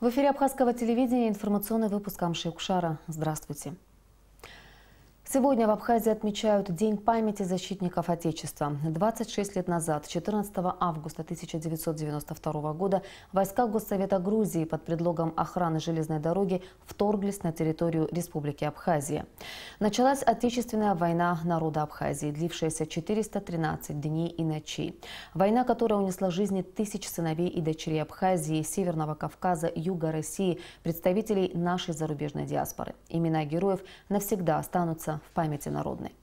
В эфире Абхазского телевидения информационный выпуск Амши Укшара. Здравствуйте. Сегодня в Абхазии отмечают День памяти защитников Отечества. 26 лет назад, 14 августа 1992 года, войска Госсовета Грузии под предлогом охраны железной дороги вторглись на территорию Республики Абхазия. Началась Отечественная война народа Абхазии, длившаяся 413 дней и ночей. Война, которая унесла жизни тысяч сыновей и дочерей Абхазии, Северного Кавказа, Юга России, представителей нашей зарубежной диаспоры. Имена героев навсегда останутся в памяти народной.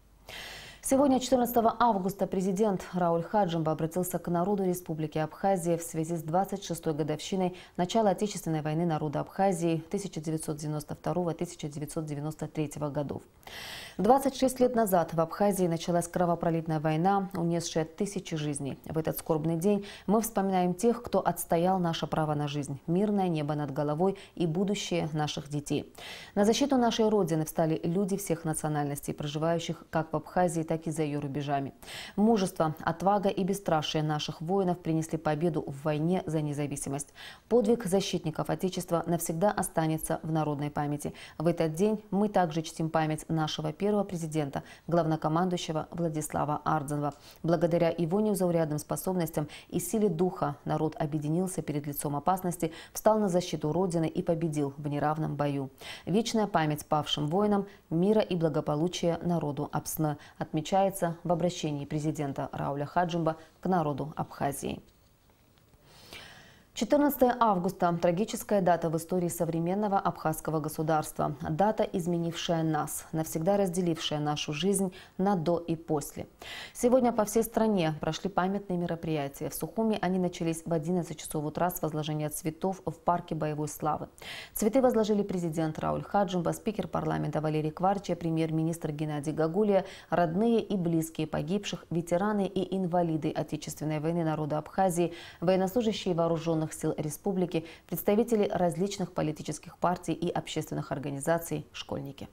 Сегодня, 14 августа, президент Рауль Хаджимба обратился к народу Республики Абхазия в связи с 26-й годовщиной начала Отечественной войны народа Абхазии 1992-1993 годов. 26 лет назад в Абхазии началась кровопролитная война, унесшая тысячи жизней. В этот скорбный день мы вспоминаем тех, кто отстоял наше право на жизнь, мирное небо над головой и будущее наших детей. На защиту нашей Родины встали люди всех национальностей, проживающих как в Абхазии, так и за ее рубежами. Мужество, отвага и бесстрашие наших воинов принесли победу в войне за независимость. Подвиг защитников Отечества навсегда останется в народной памяти. В этот день мы также чтим память нашего первого президента, главнокомандующего Владислава Ардзанова. Благодаря его незаурядным способностям и силе духа народ объединился перед лицом опасности, встал на защиту Родины и победил в неравном бою. Вечная память павшим воинам, мира и благополучия народу Абсны отмечается в обращении президента Рауля Хаджимба к народу Абхазии. 14 августа – трагическая дата в истории современного абхазского государства. Дата, изменившая нас, навсегда разделившая нашу жизнь на «до» и «после». Сегодня по всей стране прошли памятные мероприятия. В Сухуми они начались в 11 часов утра с возложения цветов в парке боевой славы. Цветы возложили президент Рауль Хаджимба, спикер парламента Валерий Кварча, премьер-министр Геннадий Гагулия, родные и близкие погибших, ветераны и инвалиды Отечественной войны народа Абхазии, военнослужащие вооруженных сил республики, представители различных политических партий и общественных организаций, школьники.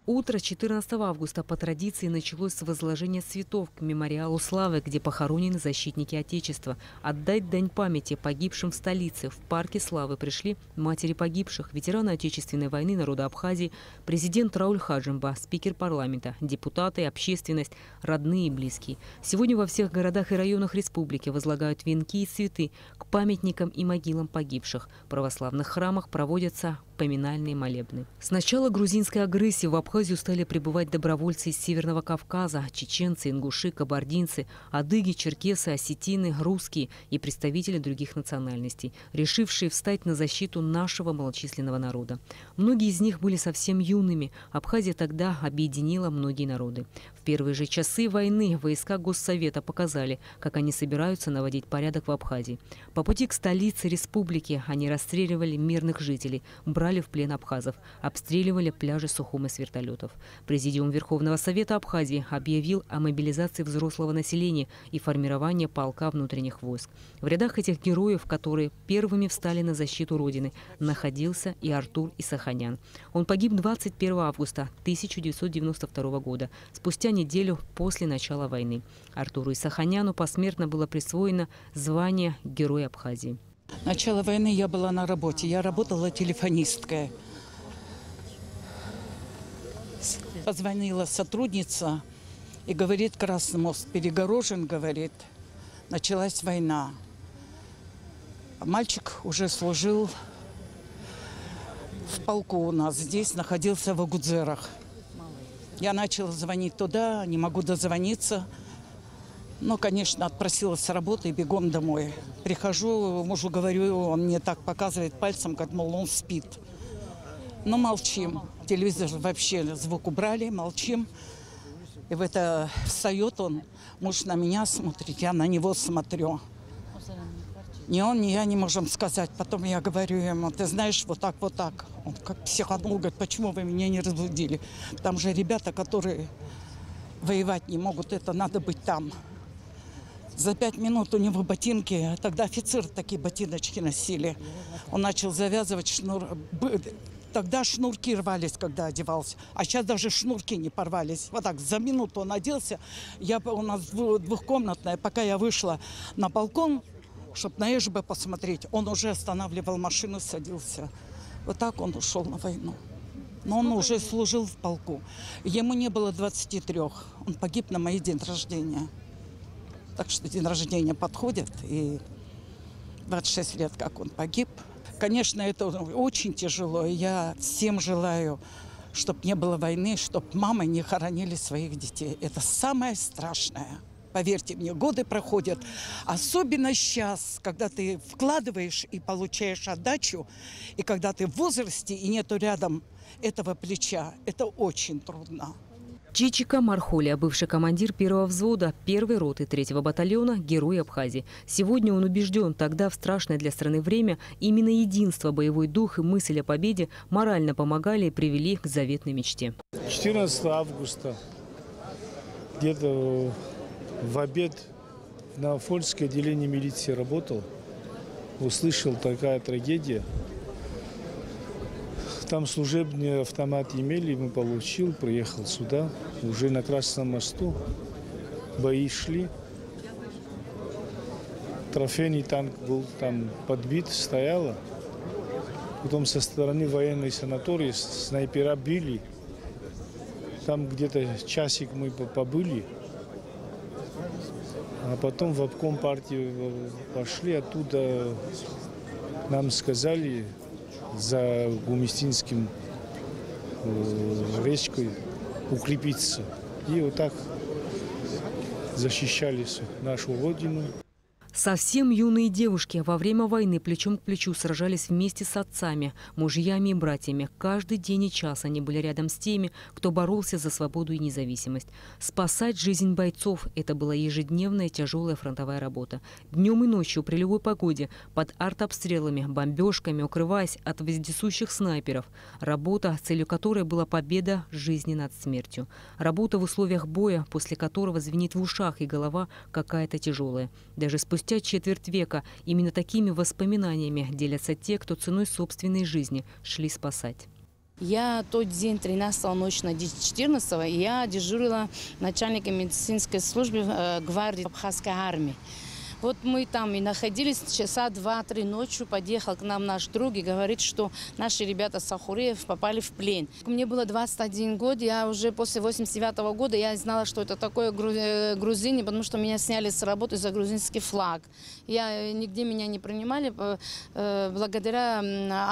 Утро 14 августа по традиции началось с возложения цветов к мемориалу славы, где похоронены защитники Отечества. Отдать дань памяти погибшим в столице. В парке славы пришли матери погибших, ветераны Отечественной войны народа Абхазии, президент Рауль Хаджимба, спикер парламента, депутаты, общественность, родные и близкие. Сегодня во всех городах и районах республики возлагают венки и цветы к памятникам и могилам погибших. В православных храмах проводятся поминальные молебны. С начала грузинской агрессии в Абхазию стали прибывать добровольцы из Северного Кавказа, чеченцы, ингуши, кабардинцы, адыги, черкесы, осетины, русские и представители других национальностей, решившие встать на защиту нашего малочисленного народа. Многие из них были совсем юными. Абхазия тогда объединила многие народы. В первые же часы войны войска Госсовета показали, как они собираются наводить порядок в Абхазии. По пути к столице республики они расстреливали мирных жителей, брали в плен абхазов, обстреливали пляжи Сухумы с вертолетов. Президиум Верховного Совета Абхазии объявил о мобилизации взрослого населения и формировании полка внутренних войск. В рядах этих героев, которые первыми встали на защиту Родины, находился и Артур Исаханян. Он погиб 21 августа 1992 года, спустя неделю после начала войны. Артуру Исаханяну посмертно было присвоено звание Героя Абхазии. Начало войны я была на работе. Я работала телефонисткой. Позвонила сотрудница и говорит, Красный мост перегорожен, говорит, началась война. Мальчик уже служил в полку у нас, здесь находился в Агудзерах. Я начала звонить туда, не могу дозвониться. Ну, конечно, отпросилась с работы и бегом домой. Прихожу, мужу говорю, он мне так показывает пальцем, как, мол, он спит. Но молчим. Телевизор вообще звук убрали, молчим. И в это встает он, муж на меня смотрит, я на него смотрю. Ни он, ни я не можем сказать. Потом я говорю ему, ты знаешь, вот так, вот так. Он как психанул, говорит, почему вы меня не разбудили? Там же ребята, которые воевать не могут, это надо быть там. За 5 минут у него ботинки, тогда офицеры такие ботиночки носили. Он начал завязывать шнур. Тогда шнурки рвались, когда одевался. А сейчас даже шнурки не порвались. Вот так, за минуту он оделся. У нас двухкомнатная, пока я вышла на балкон, чтобы на ЭЖБ посмотреть. Он уже останавливал машину, садился. Вот так он ушел на войну. Но он уже служил в полку. Ему не было 23. Он погиб на мой день рождения. Так что день рождения подходит, и 26 лет, как он погиб. Конечно, это очень тяжело. Я всем желаю, чтобы не было войны, чтобы мамы не хоронили своих детей. Это самое страшное. Поверьте мне, годы проходят. Особенно сейчас, когда ты вкладываешь и получаешь отдачу, и когда ты в возрасте и нету рядом этого плеча, это очень трудно. Чичика Мархоля, бывший командир первого взвода, первой роты 3-го батальона, герой Абхазии. Сегодня он убежден, тогда в страшное для страны время именно единство, боевой дух и мысль о победе морально помогали и привели к заветной мечте. 14 августа, где-то в обед на Фольское отделение милиции работал, услышал такая трагедия. Там служебный автомат имели, мы получил, приехал сюда, уже на Красном мосту, бои шли. Трофейный танк был там подбит, стояла. Потом со стороны военной санатории снайпера били. Там где-то часик мы побыли. А потом в обком партию пошли, оттуда нам сказали за Гумистинским речкой укрепиться. И вот так защищали нашу родину. Совсем юные девушки во время войны плечом к плечу сражались вместе с отцами, мужьями и братьями. Каждый день и час они были рядом с теми, кто боролся за свободу и независимость. Спасать жизнь бойцов – это была ежедневная тяжелая фронтовая работа. Днем и ночью при любой погоде, под артобстрелами, бомбежками, укрываясь от вездесущих снайперов. Работа, целью которой была победа жизни над смертью. Работа в условиях боя, после которого звенит в ушах и голова какая-то тяжелая. Даже спустя четверть века именно такими воспоминаниями делятся те, кто ценой собственной жизни шли спасать. Я тот день, 13 ночи на 14 я дежурила начальником медицинской службы гвардии Абхазской армии. Вот мы там и находились, часа 2-3 ночью подъехал к нам наш друг и говорит, что наши ребята с Ахуреев попали в плен. Мне было 21 год, я уже после 89 года я знала, что это такое грузины, потому что меня сняли с работы за грузинский флаг. Нигде меня не принимали. Благодаря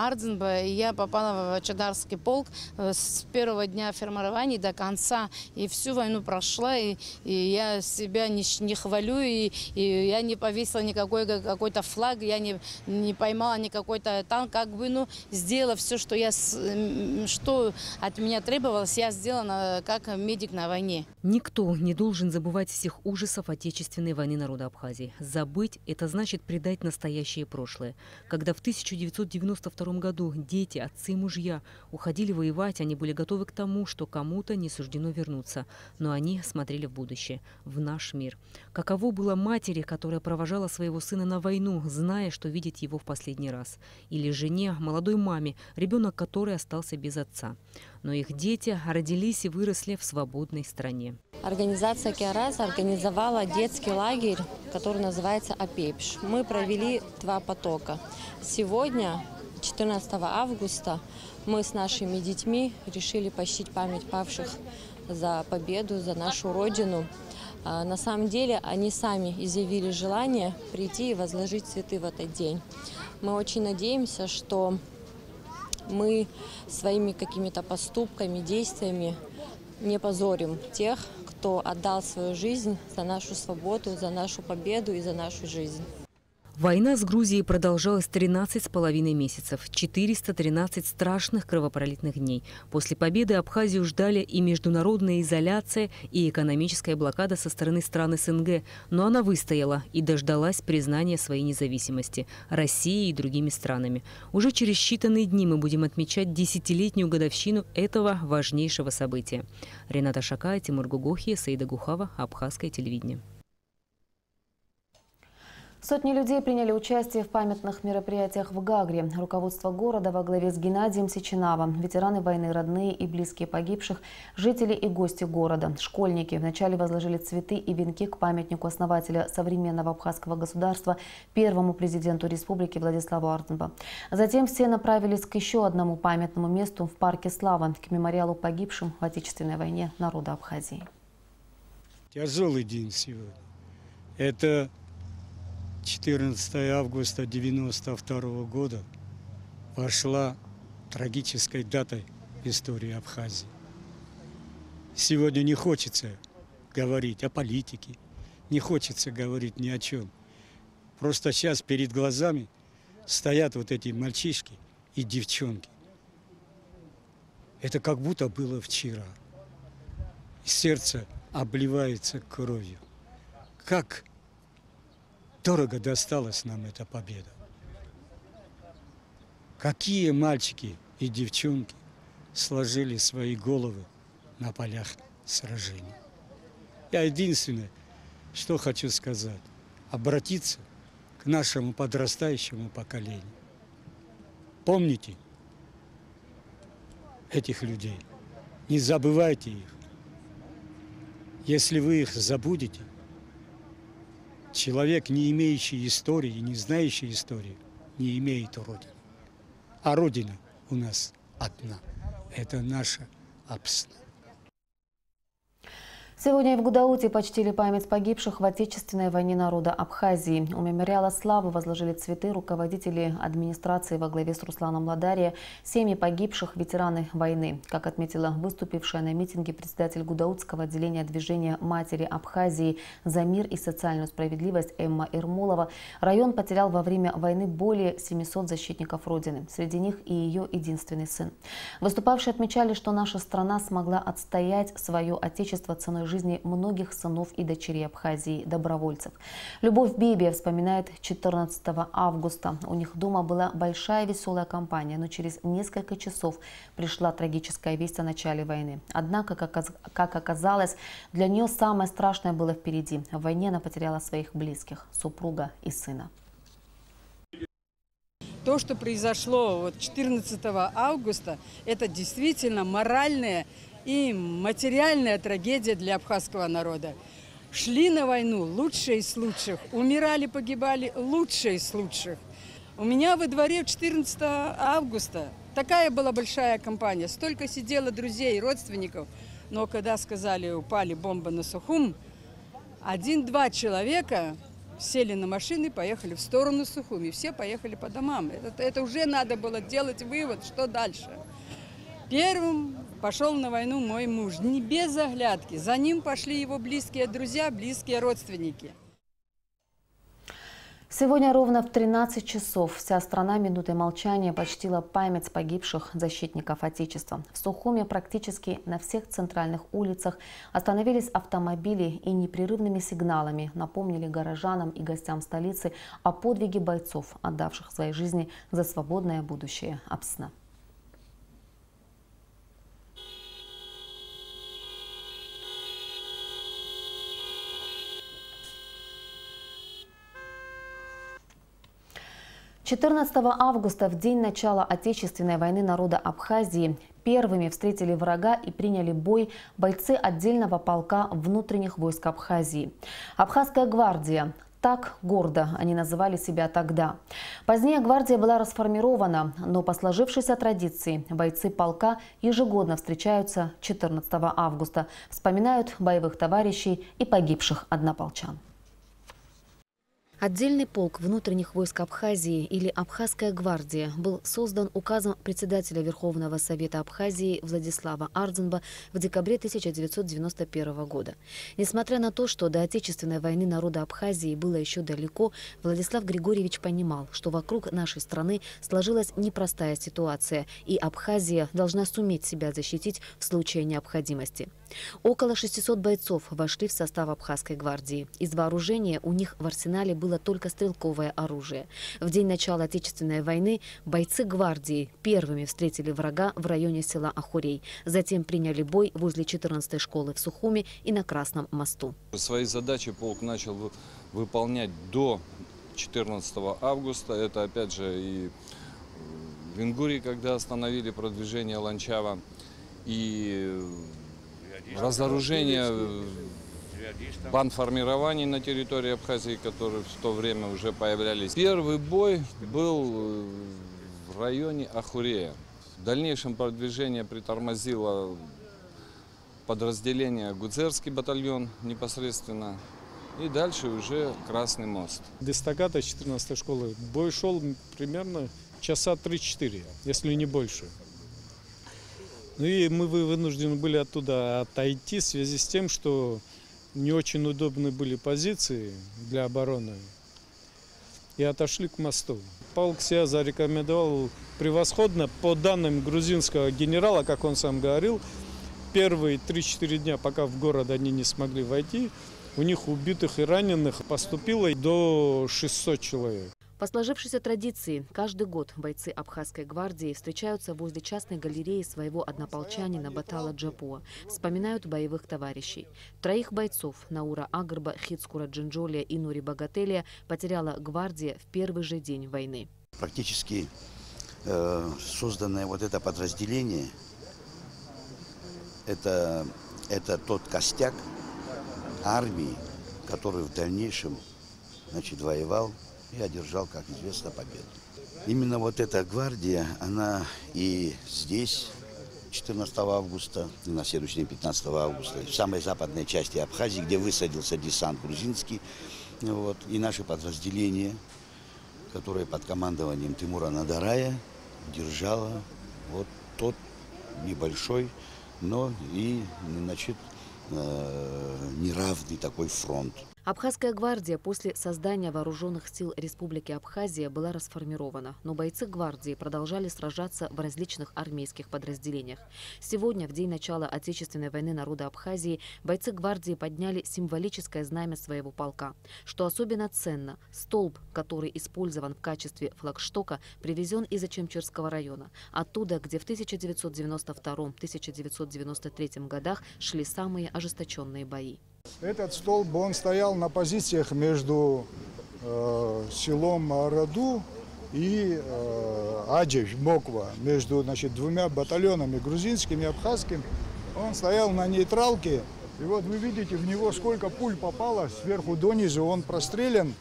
Ардзенбе я попала в Чадарский полк с первого дня формирования до конца. И всю войну прошла, и я себя не хвалю, и я не повесила никакой какой-то флаг, я не поймала никакой-то танк, сделала все, что от меня требовалось, я сделала как медик на войне. Никто не должен забывать всех ужасов Отечественной войны народа Абхазии. Забыть – это значит предать настоящее прошлое. Когда в 1992 году дети, отцы и мужья уходили воевать, они были готовы к тому, что кому-то не суждено вернуться. Но они смотрели в будущее, в наш мир. Каково было матери, которая провожала своего сына на войну, зная, что видит его в последний раз. Или жене, молодой маме, ребенок которой остался без отца. Но их дети родились и выросли в свободной стране. Организация Киараз организовала детский лагерь, который называется «Апепш». Мы провели 2 потока. Сегодня, 14 августа, мы с нашими детьми решили почтить память павших за победу, за нашу Родину. На самом деле они сами изъявили желание прийти и возложить цветы в этот день. Мы очень надеемся, что мы своими какими-то поступками, действиями не позорим тех, кто отдал свою жизнь за нашу свободу, за нашу победу и за нашу жизнь. Война с Грузией продолжалась 13,5 месяцев, 413 страшных кровопролитных дней. После победы Абхазию ждали и международная изоляция, и экономическая блокада со стороны стран СНГ. Но она выстояла и дождалась признания своей независимости Россией и другими странами. Уже через считанные дни мы будем отмечать 10-летнюю годовщину этого важнейшего события. Рената Шакая, Тимур Гугохи, Саида Гухава, Абхазское телевидение. Сотни людей приняли участие в памятных мероприятиях в Гагре. Руководство города во главе с Геннадием Сеченовым, ветераны войны, родные и близкие погибших, жители и гости города, школьники вначале возложили цветы и венки к памятнику основателя современного абхазского государства, первому президенту республики Владиславу Ардзинбе. Затем все направились к еще одному памятному месту в парке Слава, к мемориалу погибшим в Отечественной войне народа Абхазии. Тяжелый день сегодня. Это 14 августа 1992 года вошла трагической датой в истории Абхазии. Сегодня не хочется говорить о политике, не хочется говорить ни о чем. Просто сейчас перед глазами стоят вот эти мальчишки и девчонки. Это как будто было вчера. И сердце обливается кровью. Как дорого досталась нам эта победа. Какие мальчики и девчонки сложили свои головы на полях сражений. Я единственное, что хочу сказать, обратиться к нашему подрастающему поколению. Помните этих людей, не забывайте их. Если вы их забудете, человек, не имеющий истории, не знающий истории, не имеет Родины. А Родина у нас одна. Это наша Апсна. Сегодня в Гудауте почтили память погибших в Отечественной войне народа Абхазии. У мемориала славы возложили цветы руководители администрации во главе с Русланом Ладария, семьи погибших, ветераны войны. Как отметила выступившая на митинге председатель Гудаутского отделения движения «Матери Абхазии за мир и социальную справедливость» Эмма Ермолова, район потерял во время войны более 700 защитников Родины. Среди них и ее единственный сын. Выступавшие отмечали, что наша страна смогла отстоять свое отечество ценой жизни многих сынов и дочерей Абхазии, добровольцев. Любовь Бибия вспоминает 14 августа. У них дома была большая веселая компания, но через несколько часов пришла трагическая весть о начале войны. Однако, как оказалось, для нее самое страшное было впереди. В войне она потеряла своих близких, супруга и сына. То, что произошло 14 августа, это действительно моральная и материальная трагедия для абхазского народа. Шли на войну лучшие из лучших, умирали, погибали лучшие из лучших. У меня во дворе 14 августа такая была большая компания, столько сидело друзей, родственников. Но когда сказали, упали бомбы на Сухум, 1-2 человека сели на машины и поехали в сторону Сухуми. Все поехали по домам. Это уже надо было делать вывод, что дальше. Первым пошел на войну мой муж, не без оглядки. За ним пошли его близкие друзья, близкие родственники. Сегодня ровно в 13 часов вся страна минутой молчания почтила память погибших защитников Отечества. В Сухуме практически на всех центральных улицах остановились автомобили и непрерывными сигналами напомнили горожанам и гостям столицы о подвиге бойцов, отдавших свои жизни за свободное будущее Апсны. – 14 августа, в день начала Отечественной войны народа Абхазии, первыми встретили врага и приняли бой бойцы отдельного полка внутренних войск Абхазии. Абхазская гвардия. Так гордо они называли себя тогда. Позднее гвардия была расформирована, но по сложившейся традиции бойцы полка ежегодно встречаются 14 августа, вспоминают боевых товарищей и погибших однополчан. Отдельный полк внутренних войск Абхазии или Абхазская гвардия был создан указом председателя Верховного Совета Абхазии Владислава Ардзинбе в декабре 1991 года. Несмотря на то, что до Отечественной войны народа Абхазии было еще далеко, Владислав Григорьевич понимал, что вокруг нашей страны сложилась непростая ситуация, и Абхазия должна суметь себя защитить в случае необходимости. Около 600 бойцов вошли в состав Абхазской гвардии. Из вооружения у них в арсенале было только стрелковое оружие. В день начала Отечественной войны бойцы гвардии первыми встретили врага в районе села Ахурей. Затем приняли бой возле 14-й школы в Сухуме и на Красном мосту. Свои задачи полк начал выполнять до 14 августа. Это опять же и в Ингурии, когда остановили продвижение Ланчава, и разоружение бандформирований на территории Абхазии, которые в то время уже появлялись. Первый бой был в районе Ахурея. В дальнейшем продвижение притормозило подразделение Гудзерский батальон непосредственно. И дальше уже Красный мост. До эстакады 14-й школы бой шел примерно часа 3-4, если не больше. Ну и мы вынуждены были оттуда отойти в связи с тем, что не очень удобны были позиции для обороны. И отошли к мосту. Полк себя зарекомендовал превосходно. По данным грузинского генерала, как он сам говорил, первые 3-4 дня, пока в город они не смогли войти, у них убитых и раненых поступило до 600 человек. По сложившейся традиции, каждый год бойцы Абхазской гвардии встречаются возле частной галереи своего однополчанина Батала Джапуа, вспоминают боевых товарищей. 3 бойцов Наура Агарба, Хицкура Джинджолия и Нури Багателия потеряла гвардия в первый же день войны. Практически созданное вот это подразделение, это тот костяк армии, который в дальнейшем, значит, воевал и одержал, как известно, победу. Именно вот эта гвардия, она и здесь, 14 августа, на следующий день, 15 августа, в самой западной части Абхазии, где высадился десант грузинский, вот, и наши подразделения, которые под командованием Тимура Надарая держало вот тот небольшой, но и, значит, неравный такой фронт. Абхазская гвардия после создания вооруженных сил Республики Абхазия была расформирована, но бойцы гвардии продолжали сражаться в различных армейских подразделениях. Сегодня, в день начала Отечественной войны народа Абхазии, бойцы гвардии подняли символическое знамя своего полка. Что особенно ценно, столб, который использован в качестве флагштока, привезен из Ачимчирского района, оттуда, где в 1992-1993 годах шли самые ожесточенные бои. Этот столб, он стоял на позициях между селом Раду и Аджев, Моква, между, значит, 2 батальонами, грузинским и абхазским. Он стоял на нейтралке, и вот вы видите, в него сколько пуль попало, сверху донизу он прострелян.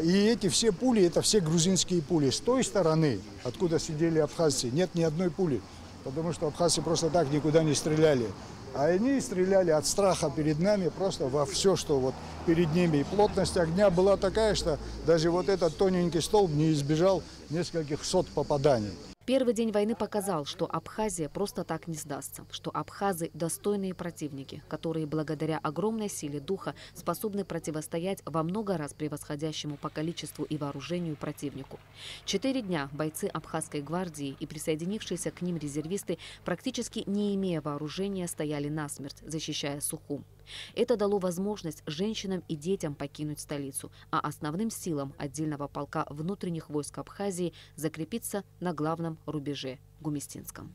И эти все пули, это все грузинские пули. С той стороны, откуда сидели абхазцы, нет ни одной пули, потому что абхазцы просто так никуда не стреляли. А они стреляли от страха перед нами просто во все, что вот перед ними. И плотность огня была такая, что даже вот этот тоненький столб не избежал нескольких сот попаданий. Первый день войны показал, что Абхазия просто так не сдастся, что абхазы – достойные противники, которые благодаря огромной силе духа способны противостоять во много раз превосходящему по количеству и вооружению противнику. 4 дня бойцы Абхазской гвардии и присоединившиеся к ним резервисты, практически не имея вооружения, стояли насмерть, защищая Сухум. Это дало возможность женщинам и детям покинуть столицу, а основным силам отдельного полка внутренних войск Абхазии закрепиться на главном рубеже – Гуместинском.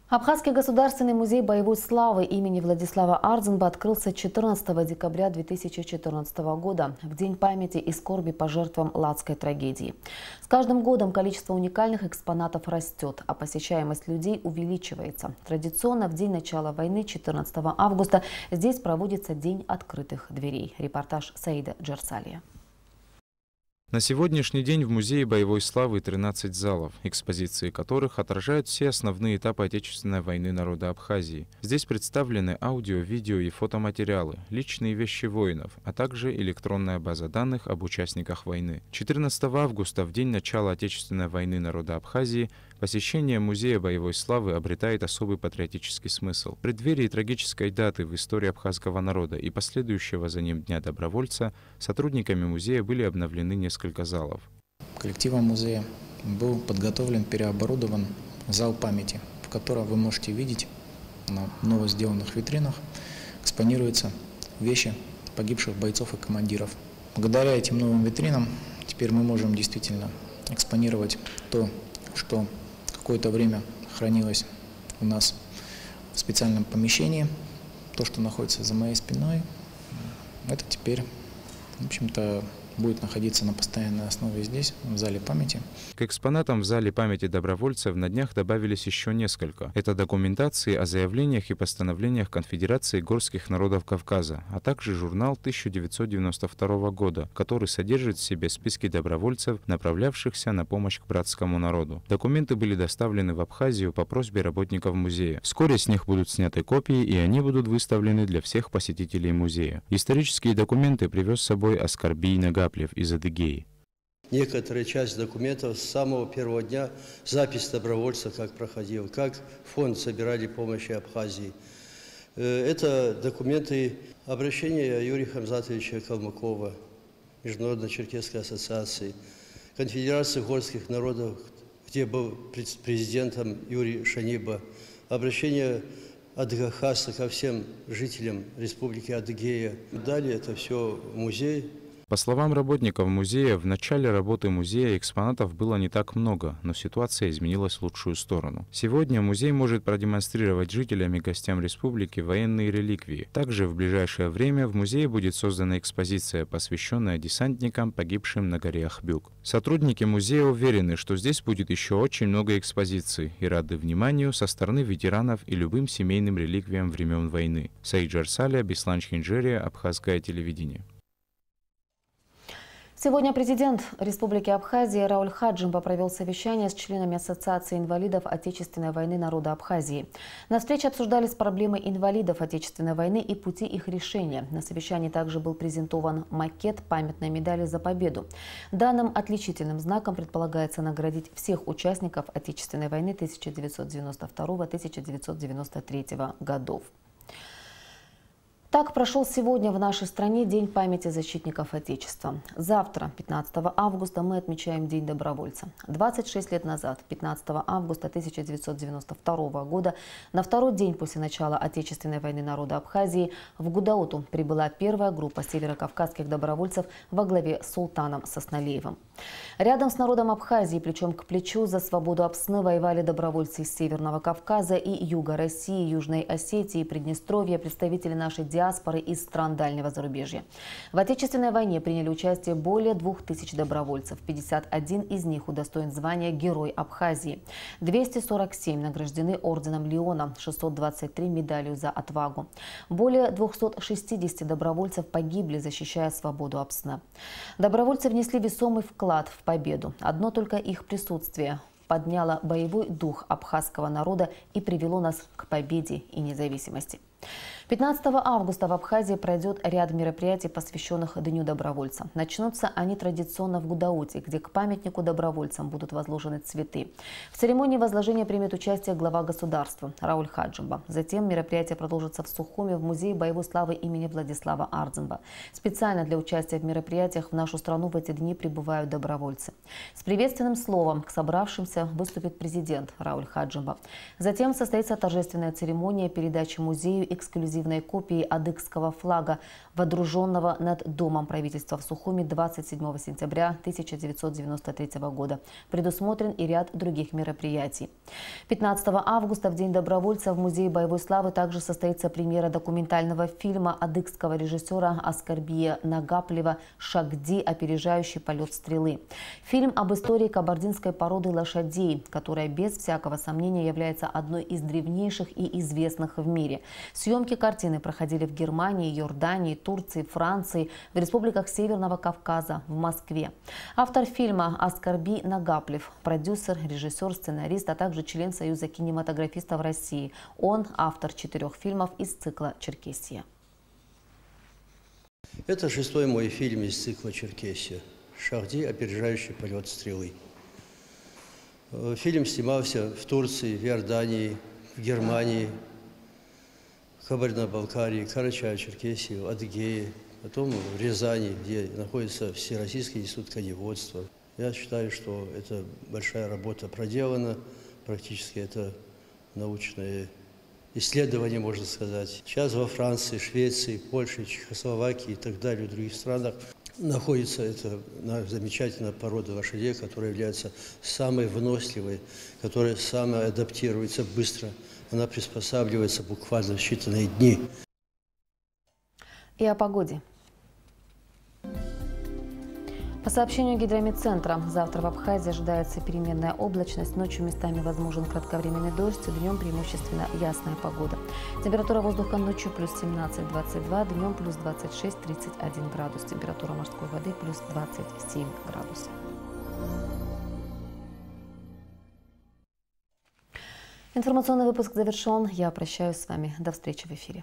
Абхазский государственный музей боевой славы имени Владислава Ардзенба открылся 14 декабря 2014 года, в День памяти и скорби по жертвам Ладской трагедии. С каждым годом количество уникальных экспонатов растет, а посещаемость людей увеличивается. Традиционно в день начала войны, 14 августа, здесь проводится День открытых дверей. Репортаж Саида Джарсалия. На сегодняшний день в Музее боевой славы 13 залов, экспозиции которых отражают все основные этапы Отечественной войны народа Абхазии. Здесь представлены аудио, видео и фотоматериалы, личные вещи воинов, а также электронная база данных об участниках войны. 14 августа, в день начала Отечественной войны народа Абхазии, посещение Музея боевой славы обретает особый патриотический смысл. В преддверии трагической даты в истории абхазского народа и последующего за ним Дня добровольца сотрудниками музея были обновлены несколько залов. Коллективом музея был подготовлен, переоборудован зал памяти, в котором вы можете видеть на ново сделанных витринах экспонируются вещи погибших бойцов и командиров. Благодаря этим новым витринам теперь мы можем действительно экспонировать то, что какое-то время хранилось у нас в специальном помещении. То, что находится за моей спиной, это теперь, в общем-то, будет находиться на постоянной основе здесь, в зале памяти. К экспонатам в зале памяти добровольцев на днях добавились еще несколько. Это документации о заявлениях и постановлениях Конфедерации горских народов Кавказа, а также журнал 1992 года, который содержит в себе списки добровольцев, направлявшихся на помощь к братскому народу. Документы были доставлены в Абхазию по просьбе работников музея. Вскоре с них будут сняты копии, и они будут выставлены для всех посетителей музея. Исторические документы привез с собой Аскарбий Нагаплев из Адыгеи. Некоторая часть документов с самого первого дня, запись добровольца, как проходил, как фонд собирали помощи Абхазии. Это документы обращения Юрия Хамзатовича Калмыкова, Международной черкесской ассоциации, Конфедерации горских народов, где был президентом Юрий Шаниба, обращение Адыгахаса ко всем жителям Республики Адыгея. Далее это все музей. По словам работников музея, в начале работы музея экспонатов было не так много, но ситуация изменилась в лучшую сторону. Сегодня музей может продемонстрировать жителям и гостям республики военные реликвии. Также в ближайшее время в музее будет создана экспозиция, посвященная десантникам, погибшим на горе Ахбюк. Сотрудники музея уверены, что здесь будет еще очень много экспозиций и рады вниманию со стороны ветеранов и любым семейным реликвиям времен войны. Саид Джарсаля, Беслан Чинджерия, Абхазское телевидение. Сегодня президент Республики Абхазия Рауль Хаджимба провел совещание с членами Ассоциации инвалидов Отечественной войны народа Абхазии. На встрече обсуждались проблемы инвалидов Отечественной войны и пути их решения. На совещании также был презентован макет памятной медали за победу. Данным отличительным знаком предполагается наградить всех участников Отечественной войны 1992-1993 годов. Так прошел сегодня в нашей стране День памяти защитников Отечества. Завтра, 15 августа, мы отмечаем День добровольца. 26 лет назад, 15 августа 1992 года, на второй день после начала Отечественной войны народа Абхазии, в Гудауту прибыла первая группа северокавказских добровольцев во главе с Султаном Соснолеевым. Рядом с народом Абхазии, плечом к плечу, за свободу Апсны воевали добровольцы из Северного Кавказа и Юга России, Южной Осетии, Приднестровья, представители нашей диаспоры из стран дальнего зарубежья. В Отечественной войне приняли участие более 2000 добровольцев. 51 из них удостоен звания Герой Абхазии. 247 награждены орденом Леона, 623 медалью за отвагу. Более 260 добровольцев погибли, защищая свободу Апсны. Добровольцы внесли весомый вклад в победу. Одно только их присутствие подняло боевой дух абхазского народа и привело нас к победе и независимости. 15 августа в Абхазии пройдет ряд мероприятий, посвященных Дню добровольца. Начнутся они традиционно в Гудауте, где к памятнику добровольцам будут возложены цветы. В церемонии возложения примет участие глава государства Рауль Хаджимба. Затем мероприятие продолжится в Сухуме в Музее боевой славы имени Владислава Ардзенба. Специально для участия в мероприятиях в нашу страну в эти дни прибывают добровольцы. С приветственным словом к собравшимся выступит президент Рауль Хаджимба. Затем состоится торжественная церемония передачи музею эксклюзивной копии адыгского флага, водруженного над домом правительства в Сухуме 27 сентября 1993 года. Предусмотрен и ряд других мероприятий. 15 августа, в День добровольца, в Музее боевой славы также состоится премьера документального фильма адыгского режиссера Аскарбия Нагаплева «Шагди. Опережающий полет стрелы». Фильм об истории кабардинской породы лошадей, которая без всякого сомнения является одной из древнейших и известных в мире. Съемки картины проходили в Германии, Иордании, Турции, Франции, в республиках Северного Кавказа, в Москве. Автор фильма Аскарбий Нагаплев, продюсер, режиссер, сценарист, а также член Союза кинематографистов России. Он автор 4 фильмов из цикла «Черкесия». Это 6-й мой фильм из цикла «Черкесия». «Шагди. Опережающий полет стрелы». Фильм снимался в Турции, в Иордании, в Германии, в Кабардино-Балкарии, Карачаево-Черкесии, Адыгее, потом в Рязани, где находится Всероссийский институт коневодства. Я считаю, что это большая работа проделана, практически это научное исследование, можно сказать. Сейчас во Франции, Швеции, Польше, Чехословакии и так далее, в других странах находится эта замечательная порода лошадей, которая является самой выносливой, которая самая адаптируется быстро она приспосабливается буквально в считанные дни. И о погоде. По сообщению Гидрометцентра, завтра в Абхазии ожидается переменная облачность, ночью местами возможен кратковременный дождь, днем преимущественно ясная погода. Температура воздуха ночью плюс 17-22, днем плюс 26-31 градус. Температура морской воды плюс 27 градусов. Информационный выпуск завершен. Я прощаюсь с вами. До встречи в эфире.